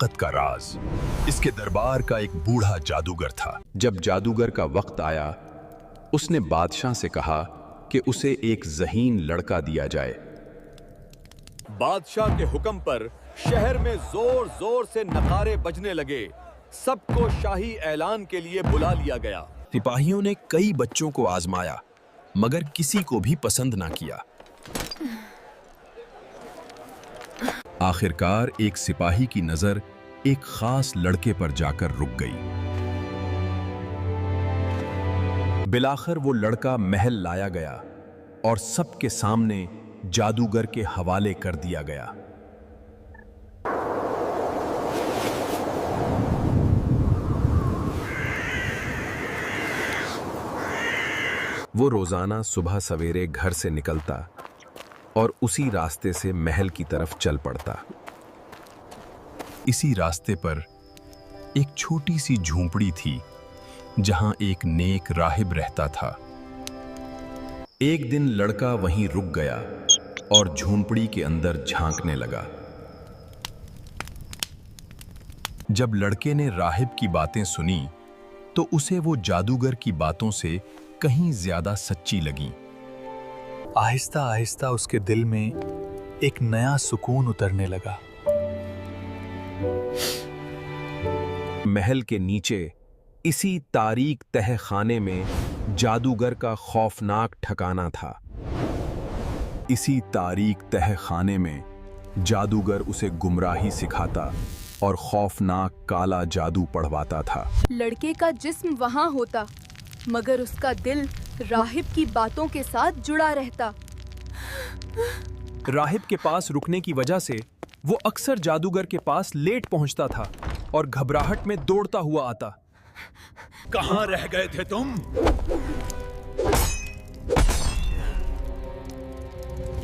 ताकत का राज। इसके दरबार का एक बूढ़ा जादूगर था। जब जादूगर का वक्त आया, उसने बादशाह से कहा कि उसे एक ज़हीन लड़का दिया जाए। बादशाह के हुक्म पर शहर में जोर जोर से नगारे बजने लगे। सबको शाही ऐलान के लिए बुला लिया गया। सिपाहियों ने कई बच्चों को आजमाया, मगर किसी को भी पसंद ना किया। आखिरकार एक सिपाही की नजर एक खास लड़के पर जाकर रुक गई। बिलाखिर वो लड़का महल लाया गया और सबके सामने जादूगर के हवाले कर दिया गया। वो रोजाना सुबह सवेरे घर से निकलता और उसी रास्ते से महल की तरफ चल पड़ता। इसी रास्ते पर एक छोटी सी झोंपड़ी थी जहां एक नेक राहिब रहता था। एक दिन लड़का वहीं रुक गया और झोंपड़ी के अंदर झांकने लगा। जब लड़के ने राहिब की बातें सुनी तो उसे वो जादूगर की बातों से कहीं ज्यादा सच्ची लगी। आहिस्ता आहिस्ता उसके दिल में एक नया सुकून उतरने लगा। महल के नीचे इसी तारीक तहखाने में जादूगर का खौफनाक ठिकाना था। इसी तारीक तहखाने में जादूगर उसे गुमराही सिखाता और खौफनाक काला जादू पढ़वाता था। लड़के का जिस्म वहां होता, मगर उसका दिल राहिब की बातों के साथ जुड़ा रहता। राहिब के पास रुकने की वजह से वो अक्सर जादूगर के पास लेट पहुंचता था और घबराहट में दौड़ता हुआ आता। कहां रह गए थे तुम?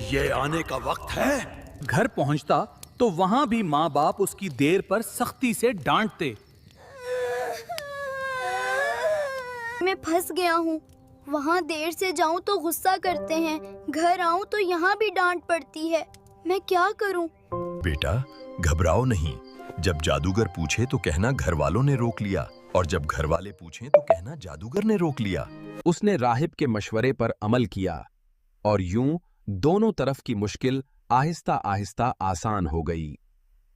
ये आने का वक्त है। घर पहुंचता तो वहां भी माँ बाप उसकी देर पर सख्ती से डांटते। मैं फंस गया हूँ। वहाँ देर से जाऊँ तो गुस्सा करते हैं, घर आऊँ तो यहाँ भी डांट पड़ती है। मैं क्या करूँ? बेटा, घबराओ नहीं। जब जादूगर पूछे तो कहना घर वालों ने रोक लिया, और जब घर वाले पूछें तो कहना जादूगर ने रोक लिया। उसने राहिब के मशवरे पर अमल किया और यूं दोनों तरफ की मुश्किल आहिस्ता आहिस्ता आसान हो गई।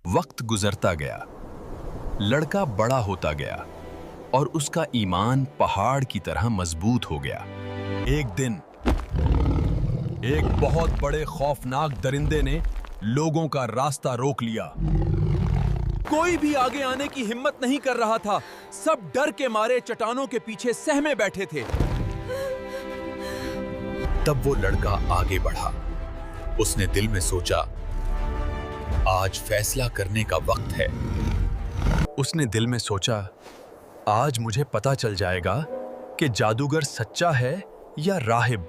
वक्त गुजरता गया, लड़का बड़ा होता गया और उसका ईमान पहाड़ की तरह मजबूत हो गया। एक दिन एक बहुत बड़े खौफनाक दरिंदे ने लोगों का रास्ता रोक लिया। कोई भी आगे आने की हिम्मत नहीं कर रहा था। सब डर के मारे चट्टानों के पीछे सहमे बैठे थे। तब वो लड़का आगे बढ़ा। उसने दिल में सोचा, आज फैसला करने का वक्त है। उसने दिल में सोचा, आज मुझे पता चल जाएगा कि जादूगर सच्चा है या राहिब।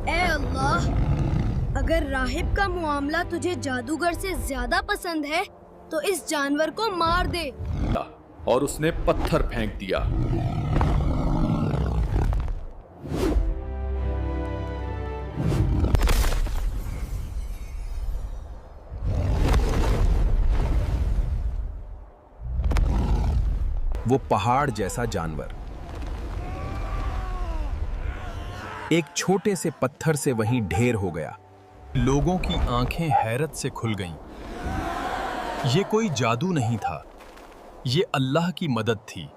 ए अल्लाह, अगर राहिब का मामला तुझे जादूगर से ज्यादा पसंद है तो इस जानवर को मार दे। और उसने पत्थर फेंक दिया। वो पहाड़ जैसा जानवर एक छोटे से पत्थर से वहीं ढेर हो गया। लोगों की आंखें हैरत से खुल गईं। ये कोई जादू नहीं था, ये अल्लाह की मदद थी।